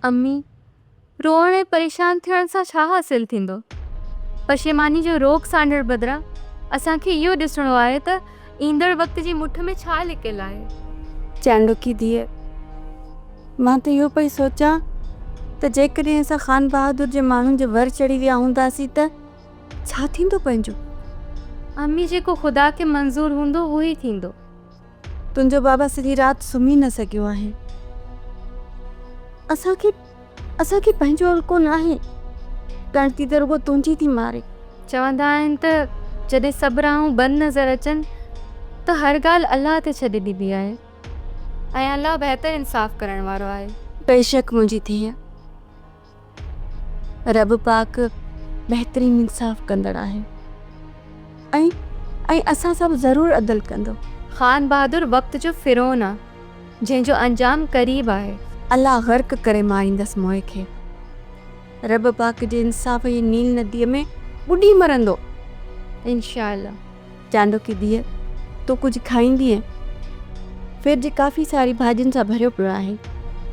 अम्मी, रोअण ऐं परेशान थियण सां छा हासिल थींदो? पशेमानी जो रोग सांडण बदिरां असांखे इहो ॾिसणो आहे त ईंदड़ वक़्त जी मुठ में छा लिकियलु आहे। चांडुकी धीअ, मां त इहो पई सोचां त जेकॾहिं असां ख़ान बहादुर जे माण्हुनि जे वर चढ़ी विया हूंदासीं त छा थींदो पंहिंजो? अम्मी, जेको ख़ुदा खे मंज़ूर हूंदो उहो ई थींदो। तुंहिंजो बाबा सॼी राति सुम्ही न सघियो आहे। असांखे पंहिंजो हल्को न आहे। कणती त रुगो तुंहिंजी थी मारे। चवंदा आहिनि त जॾहिं सभु राहूं बंदि नज़र अचनि त हर ॻाल्हि अलाह ते छॾे ॾिबी आहे ऐं अलाह बहितर इंसाफ़ करण वारो आहे। बेशक मुंहिंजी धीअ, रब पाक बहितरीन इंसाफ़ कंदड़ आहे ऐं असां सभु ज़रूरु अदल कंदो। ख़ान बहादुर वक़्त जो फ़िरौन आहे, जंहिंजो अंजाम क़रीब आहे। अलाह ग़र्क़ करे मारींदसि मोए खे। रब पाक जे इंसाफ़ जी नील नदीअ में ॿुॾी मरंदो इंशाअल्लाह। चांडुकी धीअ, तूं कुझु खाईंदीअ? फिर जी काफ़ी सारी भाॼियुनि सां भरियो पियो आहे।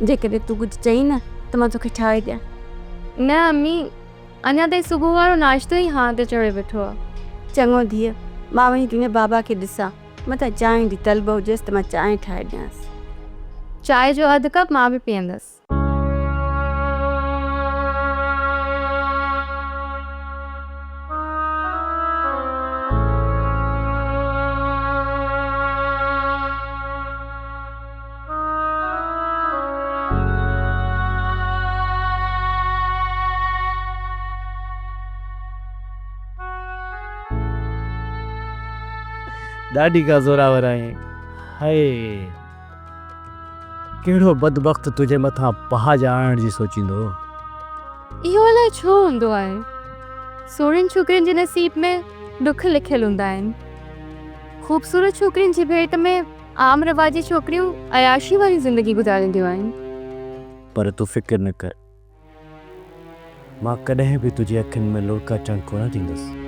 जेकॾहिं तूं कुझु चई न त मां तोखे ठाहे ॾियां। न अम्मी, अञा ताईं सुबुह वारो नाश्तो ई हां ते चढ़े वेठो आहे। चङो धीअ, मां वञी तुंहिंजे बाबा खे ॾिसां, मथां चांहि जी तलब हुजेसि त मां चांहि ठाहे ॾियांसि। चांहि जो अधु कप मां बि पीअंदसि। ॾाढी का ज़ोरावर आहे। हाय, कहिड़ो बदबख़्त तुंहिंजे मथां पहाज आणण जी सोचींदो। इहो अलाए छो हूंदो आहे। सोड़ियुनि छोकिरियुनि जे नसीब में दुख लिखियल हूंदा आहिनि। ख़ूबसूरत छोकिरियुनि जी भेट में आम रवाजी छोकिरियूं अयाशी वारी ज़िंदगी गुज़ारींदियूं आहिनि। पर तूं फ़िक्र न कर, मां कॾहिं बि तुंहिंजी अखियुनि में लुड़का अचणु कोन ॾींदुसि।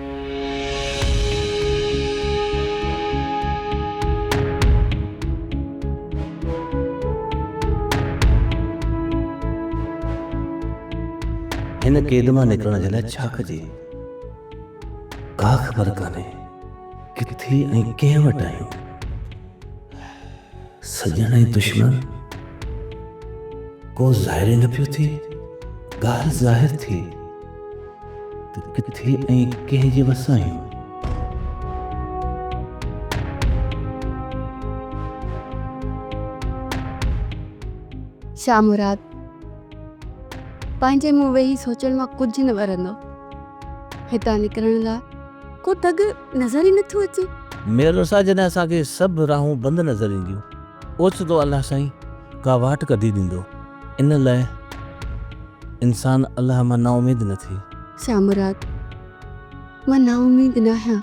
हिन क़ैद मां निकिरण जे लाइ छा कजे, का ख़बर कान्हे किथे ऐं कंहिं वटि आहियूं। सॼण ऐं दुश्मन, को ज़ाहिर न पियो थिए। ॻाल्हि ज़ाहिर थी त किथे ऐं कंहिं जे वस आहियूं। छा मुराद? पंहिंजे मुंहुं वेही सोचण मां कुझु न वरंदो। हितां निकिरण लाइ को तग नज़र ई नथो अचे। मेरे सां जॾहिं असांखे सभु राहूं बंदि नज़र ईंदियूं, ओचितो अलाह साईं का वाट कढी ॾींदो। इन लाइ इंसान अलाह मां नाउमीद न थिए। छा मुराद? मां नाउमीद न आहियां,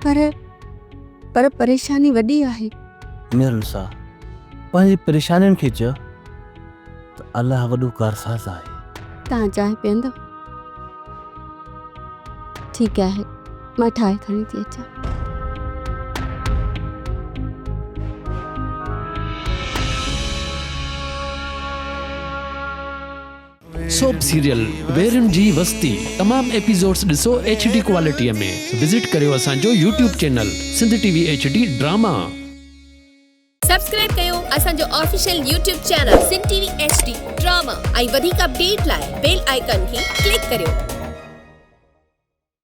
पर परेशानी वॾी आहे। मेरे सां पंहिंजी परेशानियुनि खे चयो त अलाह वॾो कारसाज़ आहे। तव्हां चांहि पीअंदो? ठीकु आहे, मां ठाहे खणी थी अचां। सोप सीरियल वेरन जी वस्ती तमाम एपिसोड्स ॾिसो HD क्वालिटीअ में। विज़िट करियो असांजो YouTube channel Sindh TV HD drama. Subscribe कयो असांजो official YouTube channel Sindh TV HD drama ऐं वधीक अपडेट लाइ बेल आइकन खे क्लिक करियो।